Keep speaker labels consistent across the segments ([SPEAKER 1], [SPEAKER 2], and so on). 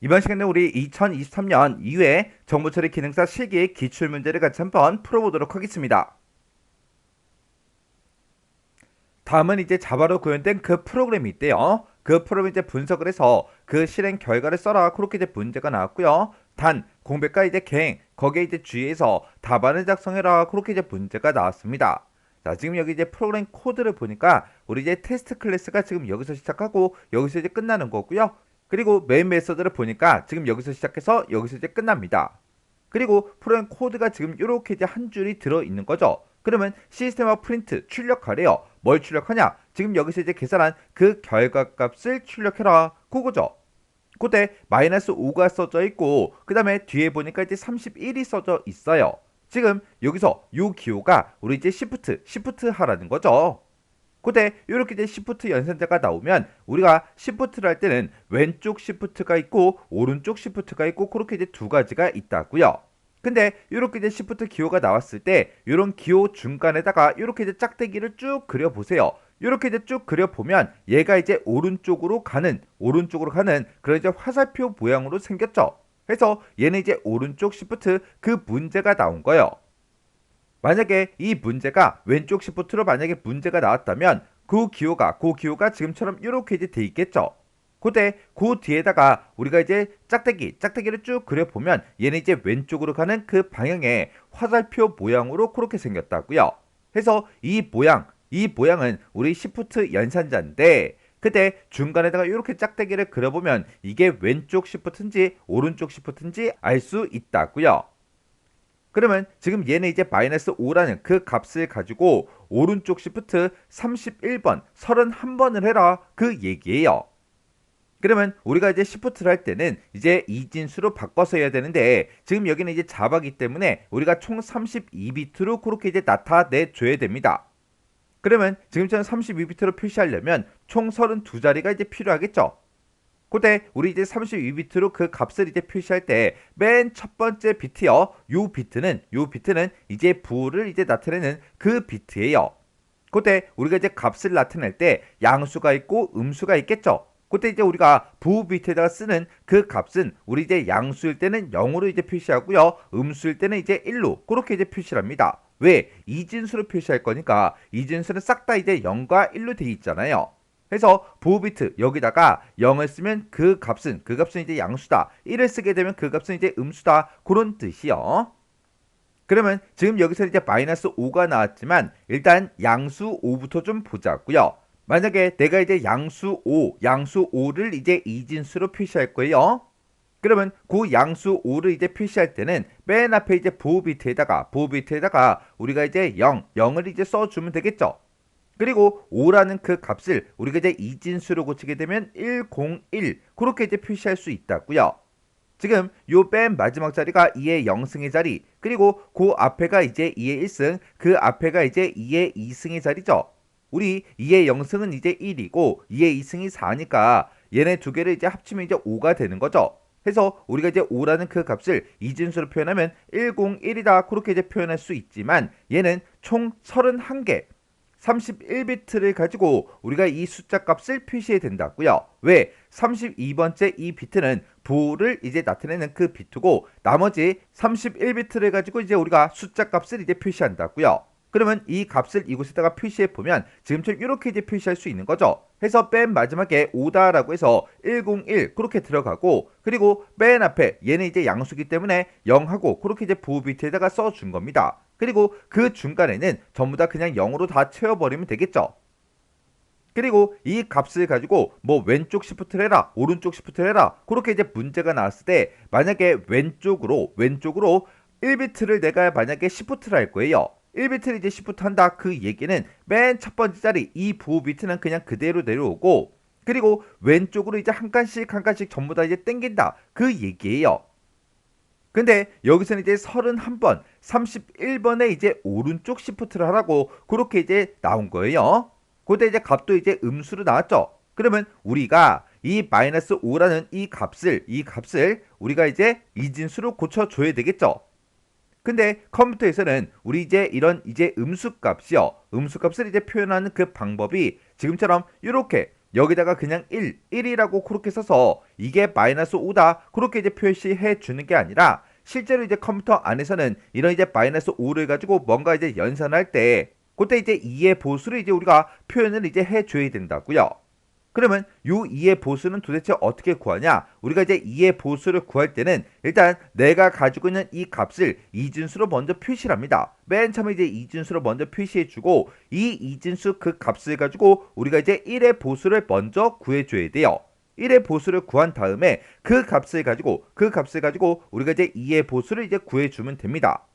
[SPEAKER 1] 이번 시간에 우리 2023년 2회 정보처리 기능사 실기 기출문제를 같이 한번 풀어보도록 하겠습니다. 다음은 이제 자바로 구현된 그 프로그램이 있대요. 그 프로그램 이제 분석을 해서 그 실행 결과를 써라. 그렇게 이제 문제가 나왔고요. 단, 공백과 이제 갱, 거기에 이제 주의해서 답안을 작성해라. 그렇게 이제 문제가 나왔습니다. 자, 지금 여기 이제 프로그램 코드를 보니까 우리 이제 테스트 클래스가 지금 여기서 시작하고 여기서 이제 끝나는 거고요. 그리고 메인 메서드를 보니까 지금 여기서 시작해서 여기서 이제 끝납니다. 그리고 프로그램 코드가 지금 이렇게 이제 한 줄이 들어 있는 거죠. 그러면 시스템화 프린트 출력하래요. 뭘 출력하냐? 지금 여기서 이제 계산한 그 결과값을 출력해라. 그거죠. 그때 마이너스 5가 써져 있고 그 다음에 뒤에 보니까 이제 31이 써져 있어요. 지금 여기서 요 기호가 우리 이제 시프트 하라는 거죠. 그때 이렇게 이제 시프트 연산자가 나오면 우리가 시프트를 할 때는 왼쪽 시프트가 있고 오른쪽 시프트가 있고 그렇게 이제 두 가지가 있다고요. 근데 이렇게 이제 시프트 기호가 나왔을 때 이런 기호 중간에다가 이렇게 이제 짝대기를 쭉 그려 보세요. 이렇게 이제 쭉 그려 보면 얘가 이제 오른쪽으로 가는 그런 이제 화살표 모양으로 생겼죠. 그래서 얘는 이제 오른쪽 시프트 그 문제가 나온 거예요. 만약에 이 문제가 왼쪽 시프트로 만약에 문제가 나왔다면 그 기호가 지금처럼 이렇게 이제 돼 있겠죠. 그때 그 뒤에다가 우리가 이제 짝대기를 쭉 그려보면 얘는 이제 왼쪽으로 가는 그 방향의 화살표 모양으로 그렇게 생겼다고요. 그래서 이 모양은 우리 시프트 연산자인데 그때 중간에다가 이렇게 짝대기를 그려보면 이게 왼쪽 시프트인지 오른쪽 시프트인지 알 수 있다고요. 그러면 지금 얘는 이제 마이너스 5라는 그 값을 가지고 오른쪽 시프트 31번, 31번을 해라 그 얘기예요. 그러면 우리가 이제 시프트를 할 때는 이제 이진수로 바꿔서 해야 되는데 지금 여기는 이제 자바기 때문에 우리가 총 32비트로 그렇게 이제 나타내 줘야 됩니다. 그러면 지금처럼 32비트로 표시하려면 총 32자리가 이제 필요하겠죠. 그때 우리 이제 32비트로 그 값을 이제 표시할 때 맨 첫 번째 비트요. 요 비트는 이제 부호를 이제 나타내는 그 비트예요. 그때 우리가 이제 값을 나타낼 때 양수가 있고 음수가 있겠죠. 그때 이제 우리가 부호 비트에다가 쓰는 그 값은 우리 이제 양수일 때는 0으로 이제 표시하고요. 음수일 때는 이제 1로 그렇게 이제 표시를 합니다. 왜? 이진수로 표시할 거니까 이진수는 싹 다 이제 0과 1로 되어 있잖아요. 그래서 부호 비트 여기다가 0을 쓰면 그 값은 이제 양수다. 1을 쓰게 되면 그 값은 이제 음수다. 그런 뜻이요. 그러면 지금 여기서 이제 마이너스 5가 나왔지만 일단 양수 5부터 좀 보자고요. 만약에 내가 이제 양수 5를 이제 이진수로 표시할 거예요. 그러면 그 양수 5를 이제 표시할 때는 맨 앞에 이제 부호 비트에다가 우리가 이제 0을 이제 써주면 되겠죠. 그리고 5라는 그 값을 우리가 이제 이진수로 고치게 되면 101 그렇게 이제 표시할 수 있다고요. 지금 요 맨 마지막 자리가 2의 0승의 자리 그리고 그 앞에가 이제 2의 1승 그 앞에가 이제 2의 2승의 자리죠. 우리 2의 0승은 이제 1이고 2의 2승이 4니까 얘네 두 개를 이제 합치면 이제 5가 되는 거죠. 그래서 우리가 이제 5라는 그 값을 이진수로 표현하면 101이다 그렇게 이제 표현할 수 있지만 얘는 총 31개 31비트를 가지고 우리가 이 숫자 값을 표시해야 된다고요. 왜? 32번째 이 비트는 부호를 이제 나타내는 그 비트고 나머지 31비트를 가지고 이제 우리가 숫자 값을 이제 표시한다고요. 그러면 이 값을 이곳에다가 표시해 보면 지금처럼 이렇게 이제 표시할 수 있는 거죠. 해서 맨 마지막에 5다라고 해서 101 그렇게 들어가고 그리고 맨 앞에 얘는 이제 양수기 때문에 0하고 그렇게 이제 부호 비트에다가 써준 겁니다. 그리고 그 중간에는 전부 다 그냥 0으로 다 채워버리면 되겠죠. 그리고 이 값을 가지고 뭐 왼쪽 시프트를 해라 오른쪽 시프트를 해라 그렇게 이제 문제가 나왔을 때 만약에 왼쪽으로 1비트를 내가 만약에 시프트를 할 거예요. 1비트를 이제 시프트 한다 그 얘기는 맨 첫 번째 자리 이 부호 비트는 그냥 그대로 내려오고 그리고 왼쪽으로 이제 한 칸씩 전부 다 이제 땡긴다 그 얘기예요. 근데 여기서는 이제 31번, 31번에 이제 오른쪽 시프트를 하라고 그렇게 이제 나온 거예요. 그때 이제 값도 이제 음수로 나왔죠. 그러면 우리가 이 마이너스 5라는 이 값을 우리가 이제 이진수로 고쳐줘야 되겠죠. 근데 컴퓨터에서는 우리 이제 이런 이제 음수값을 이제 표현하는 그 방법이 지금처럼 이렇게 여기다가 그냥 1이라고 그렇게 써서 이게 마이너스 5다 그렇게 이제 표시해 주는 게 아니라 실제로 이제 컴퓨터 안에서는 이런 이제 마이너스 5를 가지고 뭔가 이제 연산할 때 그때 이제 2의 보수를 이제 우리가 표현을 이제 해줘야 된다고요. 그러면 요 2의 보수는 도대체 어떻게 구하냐? 우리가 이제 2의 보수를 구할 때는 일단 내가 가지고 있는 이 값을 이진수로 먼저 표시를 합니다. 맨 처음에 이제 이진수로 먼저 표시해주고 이 이진수 그 값을 가지고 우리가 이제 1의 보수를 먼저 구해줘야 돼요. 1의 보수를 구한 다음에 그 값을 가지고 우리가 이제 2의 보수를 이제 구해주면 됩니다.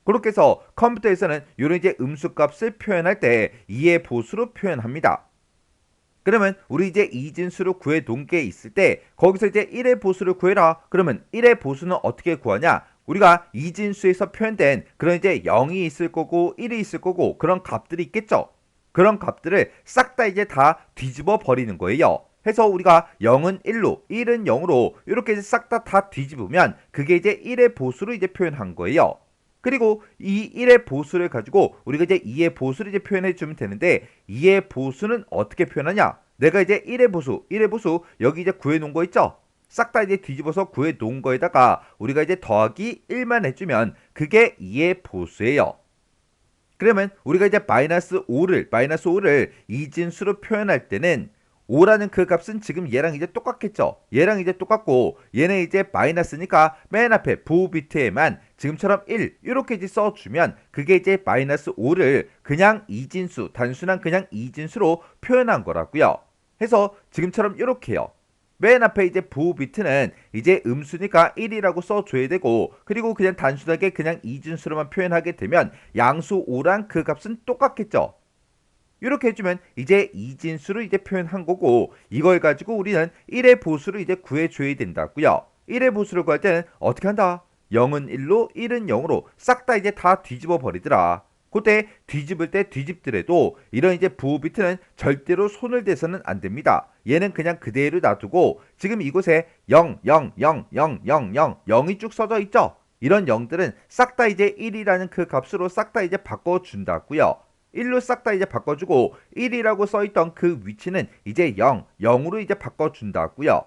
[SPEAKER 1] 그렇게 해서 컴퓨터에서는 이런 이제 음수값을 표현할 때 2의 보수로 표현합니다. 그러면 우리 이제 이진수를 구해 놓은 게 있을 때 거기서 이제 1의 보수를 구해라. 그러면 1의 보수는 어떻게 구하냐? 우리가 이진수에서 표현된 그런 이제 0이 있을 거고 1이 있을 거고 그런 값들이 있겠죠. 그런 값들을 싹 다 이제 다 뒤집어 버리는 거예요. 해서 우리가 0은 1로 1은 0으로 이렇게 이제 싹 다 뒤집으면 그게 이제 1의 보수로 이제 표현한 거예요. 그리고 이 1의 보수를 가지고 우리가 이제 2의 보수를 이제 표현해 주면 되는데 2의 보수는 어떻게 표현하냐? 내가 이제 1의 보수 여기 이제 구해 놓은 거 있죠? 싹 다 이제 뒤집어서 구해 놓은 거에다가 우리가 이제 더하기 1만 해주면 그게 2의 보수예요. 그러면 우리가 이제 마이너스 5를 이진수로 표현할 때는 5라는 그 값은 지금 얘랑 이제 똑같겠죠. 얘랑 이제 똑같고 얘는 이제 마이너스니까 맨 앞에 보호 비트에만 지금처럼 1 이렇게 이제 써주면 그게 이제 마이너스 5를 그냥 이진수 단순한 그냥 이진수로 표현한 거라고요. 해서 지금처럼 이렇게요. 맨 앞에 이제 보호 비트는 이제 음수니까 1이라고 써줘야 되고 그리고 그냥 단순하게 그냥 이진수로만 표현하게 되면 양수 5랑 그 값은 똑같겠죠. 이렇게 해주면 이제 이진수를 이제 표현한 거고 이걸 가지고 우리는 1의 보수를 이제 구해줘야 된다고요. 1의 보수를 구할 때는 어떻게 한다? 0은 1로 1은 0으로 싹 다 이제 다 뒤집어 버리더라. 그때 뒤집을 때 뒤집더라도 이런 이제 부호 비트는 절대로 손을 대서는 안 됩니다. 얘는 그냥 그대로 놔두고 지금 이곳에 0, 0, 0, 0, 0, 0, 0이 쭉 써져 있죠? 이런 0들은 싹 다 이제 1이라는 그 값으로 싹 다 이제 바꿔준다고요. 1로 싹 다 이제 바꿔주고 1이라고 써있던 그 위치는 이제 0, 0으로 이제 바꿔준다고요.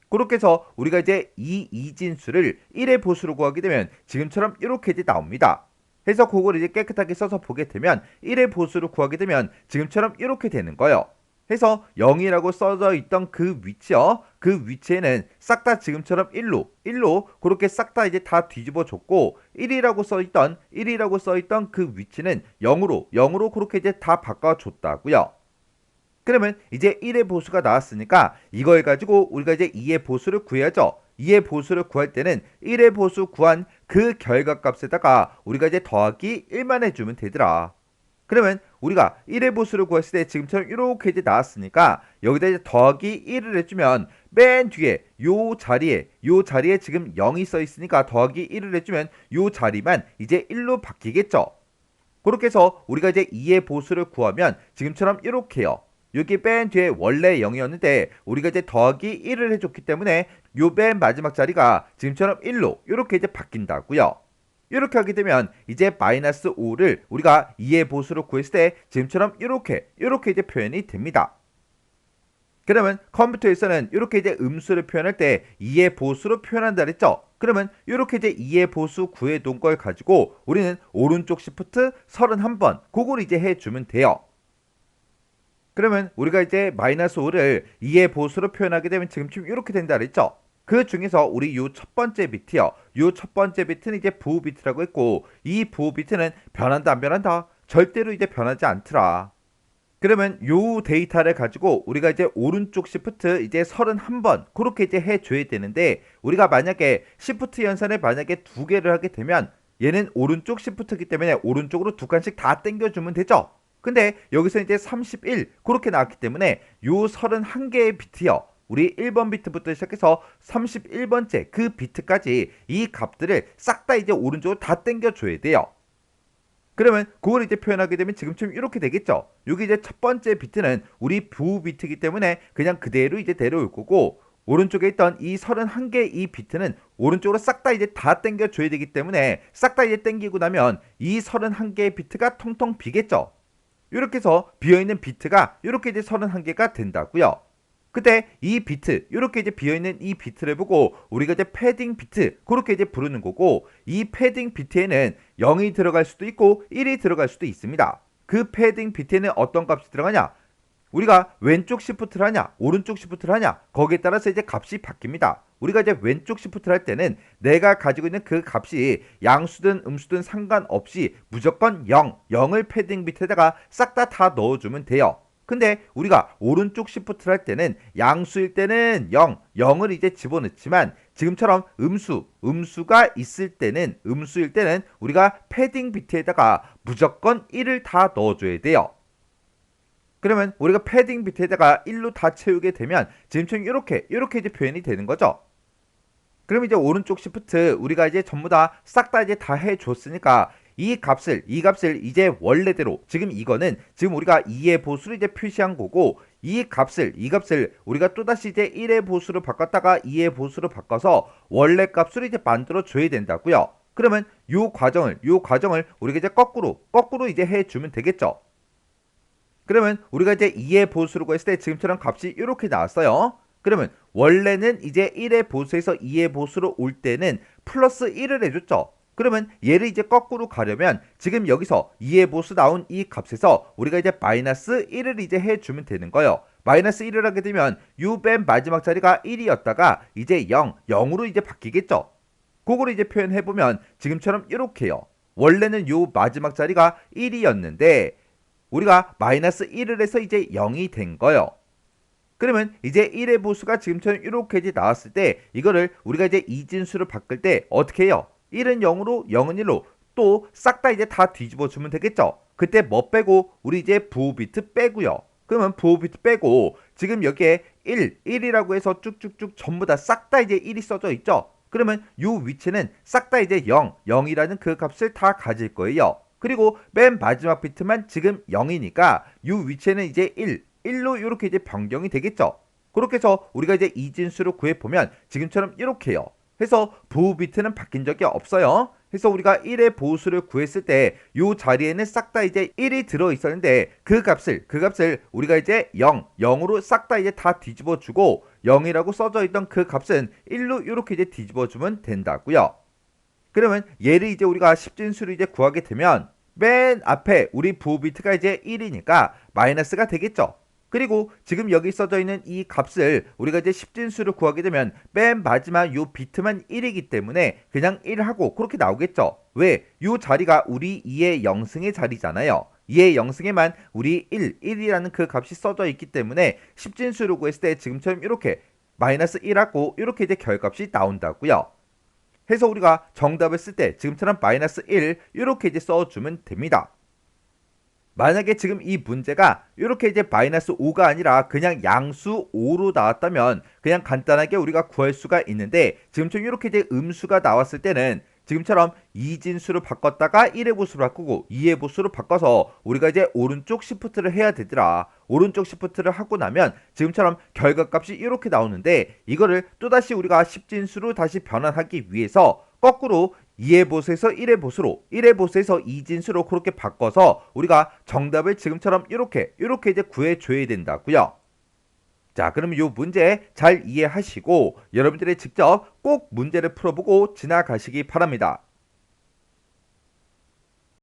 [SPEAKER 1] 그렇게 해서 우리가 이제 이 이진수를 1의 보수로 구하게 되면 지금처럼 이렇게 이제 나옵니다. 해서 그걸 이제 깨끗하게 써서 보게 되면 1의 보수를 구하게 되면 지금처럼 이렇게 되는 거예요. 해서 0이라고 써져 있던 그 위치요. 그 위치에는 싹 다 지금처럼 1로 그렇게 싹 다 이제 다 뒤집어 줬고 1이라고 써있던 그 위치는 0으로 그렇게 이제 다 바꿔 줬다고요. 그러면 이제 1의 보수가 나왔으니까 이걸 가지고 우리가 이제 2의 보수를 구해야죠. 2의 보수를 구할 때는 1의 보수 구한 그 결과값에다가 우리가 이제 더하기 1만 해주면 되더라. 그러면 우리가 1의 보수를 구했을 때 지금처럼 이렇게 이제 나왔으니까 여기다 이제 더하기 1을 해주면 맨 뒤에 요 자리에 지금 0이 써 있으니까 더하기 1을 해주면 요 자리만 이제 1로 바뀌겠죠. 그렇게 해서 우리가 이제 2의 보수를 구하면 지금처럼 이렇게요. 여기 맨 뒤에 원래 0이었는데 우리가 이제 더하기 1을 해줬기 때문에 요 맨 마지막 자리가 지금처럼 1로 이렇게 이제 바뀐다고요. 이렇게 하게 되면 이제 마이너스 5를 우리가 2의 보수로 구했을 때 지금처럼 이렇게 이제 표현이 됩니다. 그러면 컴퓨터에서는 이렇게 이제 음수를 표현할 때 2의 보수로 표현한다 그랬죠? 그러면 이렇게 이제 2의 보수 구해 놓은 걸 가지고 우리는 오른쪽 시프트 31번 그걸 이제 해주면 돼요. 그러면 우리가 이제 마이너스 5를 2의 보수로 표현하게 되면 지금쯤 이렇게 된다 그랬죠? 그 중에서 우리 요 첫 번째 비트요. 요 첫 번째 비트는 이제 부호 비트라고 했고 이 부호 비트는 변한다 안 변한다? 절대로 이제 변하지 않더라. 그러면 요 데이터를 가지고 우리가 이제 오른쪽 시프트 이제 31번 그렇게 이제 해줘야 되는데 우리가 만약에 시프트 연산을 만약에 두 개를 하게 되면 얘는 오른쪽 시프트이기 때문에 오른쪽으로 두 칸씩 다 당겨주면 되죠. 근데 여기서 이제 31 그렇게 나왔기 때문에 요 31개의 비트요. 우리 1번 비트부터 시작해서 31번째 그 비트까지 이 값들을 싹 다 이제 오른쪽으로 다 당겨줘야 돼요. 그러면 그걸 이제 표현하게 되면 지금쯤 이렇게 되겠죠. 여기 이제 첫 번째 비트는 우리 부호 비트이기 때문에 그냥 그대로 이제 데려올 거고 오른쪽에 있던 이 31개 이 비트는 오른쪽으로 싹 다 이제 다 당겨줘야 되기 때문에 싹 다 이제 당기고 나면 이 31개의 비트가 통통 비겠죠. 이렇게 해서 비어있는 비트가 이렇게 이제 31개가 된다고요. 그때 이 비트, 이렇게 이제 비어있는 이 비트를 보고 우리가 이제 패딩 비트, 그렇게 이제 부르는 거고, 이 패딩 비트에는 0이 들어갈 수도 있고 1이 들어갈 수도 있습니다. 그 패딩 비트에는 어떤 값이 들어가냐? 우리가 왼쪽 시프트를 하냐, 오른쪽 시프트를 하냐, 거기에 따라서 이제 값이 바뀝니다. 우리가 이제 왼쪽 시프트를 할 때는 내가 가지고 있는 그 값이 양수든 음수든 상관없이 무조건 0, 0을 패딩 비트에다가 싹 다 넣어주면 돼요. 근데 우리가 오른쪽 시프트를 할 때는 양수일 때는 0, 0을 이제 집어넣지만 지금처럼 음수가 있을 때는, 음수일 때는 우리가 패딩 비트에다가 무조건 1을 다 넣어줘야 돼요. 그러면 우리가 패딩 비트에다가 1로 다 채우게 되면 지금처럼 이렇게 이제 표현이 되는 거죠. 그럼 이제 오른쪽 시프트 우리가 이제 전부 다 싹 다 이제 다 해줬으니까 이 값을 이제 원래대로, 지금 이거는 지금 우리가 2의 보수를 이제 표시한 거고, 이 값을 우리가 또다시 이제 1의 보수로 바꿨다가 2의 보수로 바꿔서 원래 값으로 이제 만들어 줘야 된다고요. 그러면 요 과정을 우리가 이제 거꾸로 이제 해주면 되겠죠. 그러면 우리가 이제 2의 보수로 구했을 때 지금처럼 값이 이렇게 나왔어요. 그러면 원래는 이제 1의 보수에서 2의 보수로 올 때는 플러스 1을 해줬죠. 그러면 얘를 이제 거꾸로 가려면 지금 여기서 2의 보수 나온 이 값에서 우리가 이제 마이너스 1을 이제 해주면 되는 거예요. 마이너스 1을 하게 되면 요 맨 마지막 자리가 1이었다가 이제 0으로 이제 바뀌겠죠. 그거를 이제 표현해보면 지금처럼 이렇게요. 원래는 요 마지막 자리가 1이었는데 우리가 마이너스 1을 해서 이제 0이 된 거예요. 그러면 이제 1의 보수가 지금처럼 이렇게 이제 나왔을 때 이거를 우리가 이제 이진수로 바꿀 때 어떻게 해요? 1은 0으로 0은 1로 또 싹 다 이제 다 뒤집어 주면 되겠죠. 그때 뭐 빼고 우리 이제 부호 비트 빼고요. 그러면 부호 비트 빼고 지금 여기에 1이라고 해서 쭉쭉쭉 전부 다 싹 다 이제 1이 써져 있죠. 그러면 요 위치는 싹 다 이제 0이라는 그 값을 다 가질 거예요. 그리고 맨 마지막 비트만 지금 0이니까 요 위치에는 이제 1로 이렇게 이제 변경이 되겠죠. 그렇게 해서 우리가 이제 이진수로 구해보면 지금처럼 이렇게요. 해서 부호 비트는 바뀐 적이 없어요. 해서 우리가 1의 보수를 구했을 때 요 자리에는 싹 다 이제 1이 들어 있었는데 그 값을 우리가 이제 0으로 싹 다 이제 다 뒤집어 주고 0이라고 써져 있던 그 값은 1로 이렇게 이제 뒤집어 주면 된다고요. 그러면 얘를 이제 우리가 십진수로 이제 구하게 되면 맨 앞에 우리 부호 비트가 이제 1이니까 마이너스가 되겠죠. 그리고 지금 여기 써져 있는 이 값을 우리가 이제 십진수로 구하게 되면 맨 마지막 요 비트만 1이기 때문에 그냥 1하고 그렇게 나오겠죠. 왜? 요 자리가 우리 2의 0승의 자리잖아요. 2의 0승에만 우리 1이라는 그 값이 써져 있기 때문에 십진수로 구했을 때 지금처럼 이렇게 마이너스 1하고 이렇게 이제 결값이 나온다고요. 해서 우리가 정답을 쓸 때 지금처럼 마이너스 1 이렇게 이제 써주면 됩니다. 만약에 지금 이 문제가 이렇게 이제 마이너스 5가 아니라 그냥 양수 5로 나왔다면 그냥 간단하게 우리가 구할 수가 있는데 지금처럼 이렇게 이제 음수가 나왔을 때는 지금처럼 이진수로 바꿨다가 1의 보수로 바꾸고 2의 보수로 바꿔서 우리가 이제 오른쪽 시프트를 해야 되더라. 오른쪽 시프트를 하고 나면 지금처럼 결과값이 이렇게 나오는데 이거를 또다시 우리가 십진수로 다시 변환하기 위해서 거꾸로 2의 보수에서 1의 보수로 1의 보수에서 이진수로 그렇게 바꿔서 우리가 정답을 지금처럼 이렇게 이제 구해줘야 된다고요. 자, 그러면 이 문제 잘 이해하시고 여러분들이 직접 꼭 문제를 풀어보고 지나가시기 바랍니다.